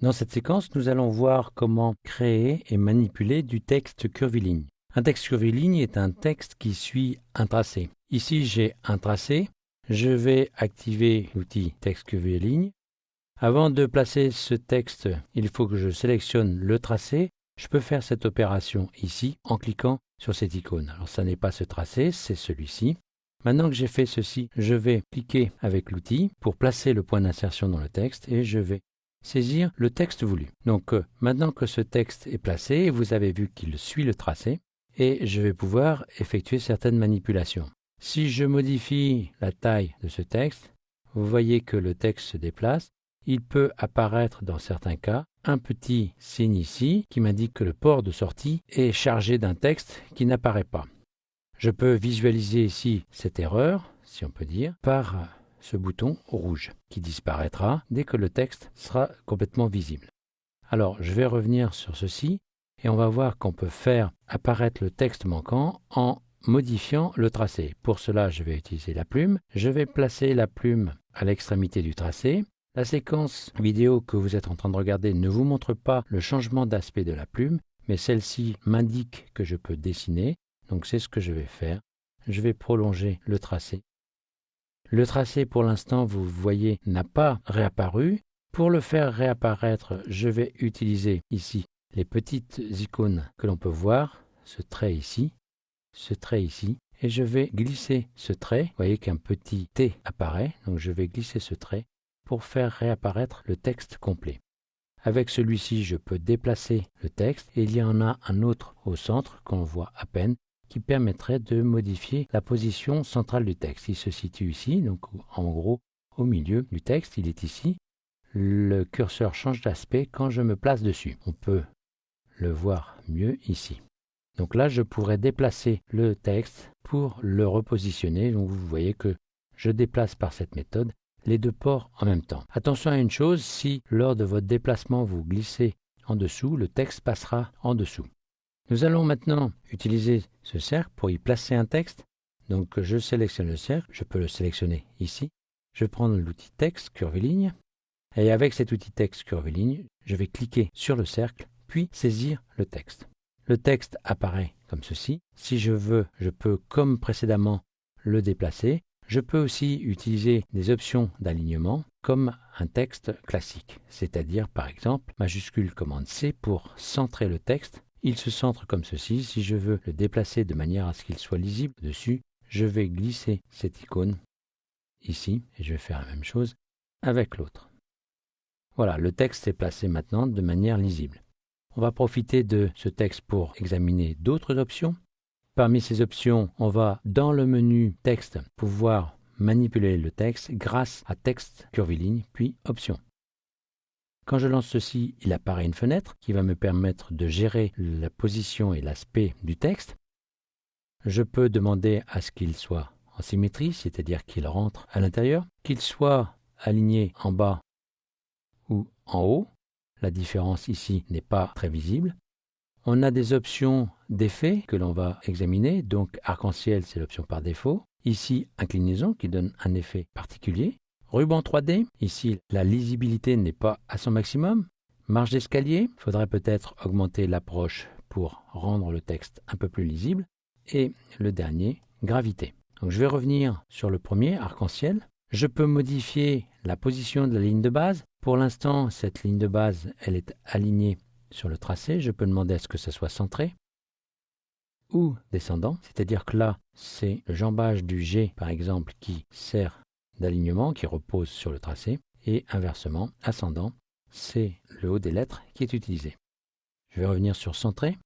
Dans cette séquence, nous allons voir comment créer et manipuler du texte curviligne. Un texte curviligne est un texte qui suit un tracé. Ici, j'ai un tracé. Je vais activer l'outil texte curviligne. Avant de placer ce texte, il faut que je sélectionne le tracé. Je peux faire cette opération ici en cliquant sur cette icône. Alors, ça n'est pas ce tracé, c'est celui-ci. Maintenant que j'ai fait ceci, je vais cliquer avec l'outil pour placer le point d'insertion dans le texte et je vais saisir le texte voulu. Donc, maintenant que ce texte est placé, vous avez vu qu'il suit le tracé et je vais pouvoir effectuer certaines manipulations. Si je modifie la taille de ce texte, vous voyez que le texte se déplace. Il peut apparaître dans certains cas un petit signe ici qui m'indique que le port de sortie est chargé d'un texte qui n'apparaît pas. Je peux visualiser ici cette erreur, si on peut dire, par ce bouton rouge qui disparaîtra dès que le texte sera complètement visible. Alors, je vais revenir sur ceci et on va voir qu'on peut faire apparaître le texte manquant en modifiant le tracé. Pour cela, je vais utiliser la plume. Je vais placer la plume à l'extrémité du tracé. La séquence vidéo que vous êtes en train de regarder ne vous montre pas le changement d'aspect de la plume, mais celle-ci m'indique que je peux dessiner. Donc c'est ce que je vais faire. Je vais prolonger le tracé. Le tracé, pour l'instant, vous voyez, n'a pas réapparu. Pour le faire réapparaître, je vais utiliser ici les petites icônes que l'on peut voir, ce trait ici, et je vais glisser ce trait. Vous voyez qu'un petit T apparaît, donc je vais glisser ce trait pour faire réapparaître le texte complet. Avec celui-ci, je peux déplacer le texte et il y en a un autre au centre qu'on voit à peine qui permettrait de modifier la position centrale du texte. Il se situe ici, donc en gros au milieu du texte, il est ici. Le curseur change d'aspect quand je me place dessus. On peut le voir mieux ici. Donc là, je pourrais déplacer le texte pour le repositionner. Donc vous voyez que je déplace par cette méthode les deux ports en même temps. Attention à une chose, si lors de votre déplacement vous glissez en dessous, le texte passera en dessous. Nous allons maintenant utiliser ce cercle pour y placer un texte. Donc je sélectionne le cercle, je peux le sélectionner ici. Je vais prendre l'outil texte curviligne et avec cet outil texte curviligne, je vais cliquer sur le cercle puis saisir le texte. Le texte apparaît comme ceci. Si je veux, je peux comme précédemment le déplacer. Je peux aussi utiliser des options d'alignement comme un texte classique, c'est-à-dire par exemple majuscule commande C pour centrer le texte. Il se centre comme ceci. Si je veux le déplacer de manière à ce qu'il soit lisible dessus, je vais glisser cette icône ici et je vais faire la même chose avec l'autre. Voilà, le texte est placé maintenant de manière lisible. On va profiter de ce texte pour examiner d'autres options. Parmi ces options, on va dans le menu texte pouvoir manipuler le texte grâce à texte curviligne puis options. Quand je lance ceci, il apparaît une fenêtre qui va me permettre de gérer la position et l'aspect du texte. Je peux demander à ce qu'il soit en symétrie, c'est-à-dire qu'il rentre à l'intérieur, qu'il soit aligné en bas ou en haut. La différence ici n'est pas très visible. On a des options d'effets que l'on va examiner. Donc arc-en-ciel, c'est l'option par défaut. Ici, inclinaison qui donne un effet particulier. Ruban 3D, ici la lisibilité n'est pas à son maximum. Marge d'escalier, il faudrait peut-être augmenter l'approche pour rendre le texte un peu plus lisible. Et le dernier, gravité. Donc je vais revenir sur le premier, arc-en-ciel. Je peux modifier la position de la ligne de base. Pour l'instant, cette ligne de base, elle est alignée sur le tracé. Je peux demander à ce que ça soit centré ou descendant, c'est-à-dire que là, c'est le jambage du G, par exemple, qui sert d'alignement, qui repose sur le tracé, et inversement, ascendant, c'est le haut des lettres qui est utilisé. Je vais revenir sur centré.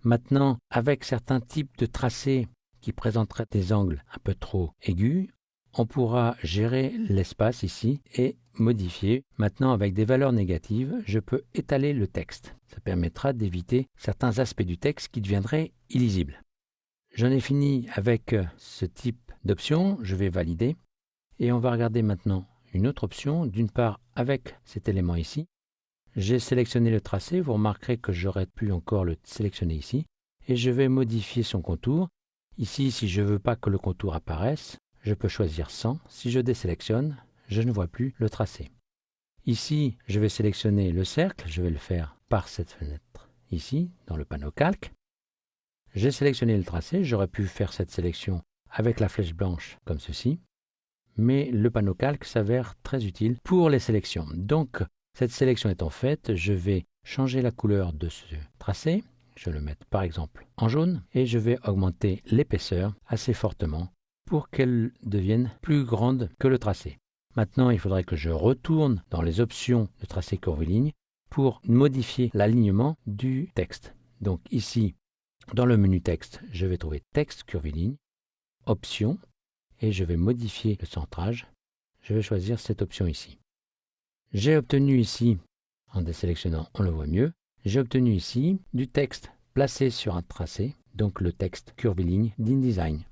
Maintenant, avec certains types de tracés qui présenteraient des angles un peu trop aigus, on pourra gérer l'espace ici et modifier. Maintenant, avec des valeurs négatives, je peux étaler le texte. Ça permettra d'éviter certains aspects du texte qui deviendraient illisibles. J'en ai fini avec ce type d'option. Je vais valider. Et on va regarder maintenant une autre option. D'une part, avec cet élément ici, j'ai sélectionné le tracé. Vous remarquerez que j'aurais pu encore le sélectionner ici. Et je vais modifier son contour. Ici, si je ne veux pas que le contour apparaisse, je peux choisir 100. Si je désélectionne, je ne vois plus le tracé. Ici, je vais sélectionner le cercle, je vais le faire par cette fenêtre ici, dans le panneau calque. J'ai sélectionné le tracé, j'aurais pu faire cette sélection avec la flèche blanche comme ceci, mais le panneau calque s'avère très utile pour les sélections. Donc, cette sélection étant faite, je vais changer la couleur de ce tracé. Je vais le mettre par exemple en jaune et je vais augmenter l'épaisseur assez fortement pour qu'elle devienne plus grande que le tracé. Maintenant, il faudrait que je retourne dans les options de tracé curviligne pour modifier l'alignement du texte. Donc ici, dans le menu texte, je vais trouver texte curviligne, options, et je vais modifier le centrage. Je vais choisir cette option ici. J'ai obtenu ici, en désélectionnant, on le voit mieux, j'ai obtenu ici du texte placé sur un tracé, donc le texte curviligne d'InDesign.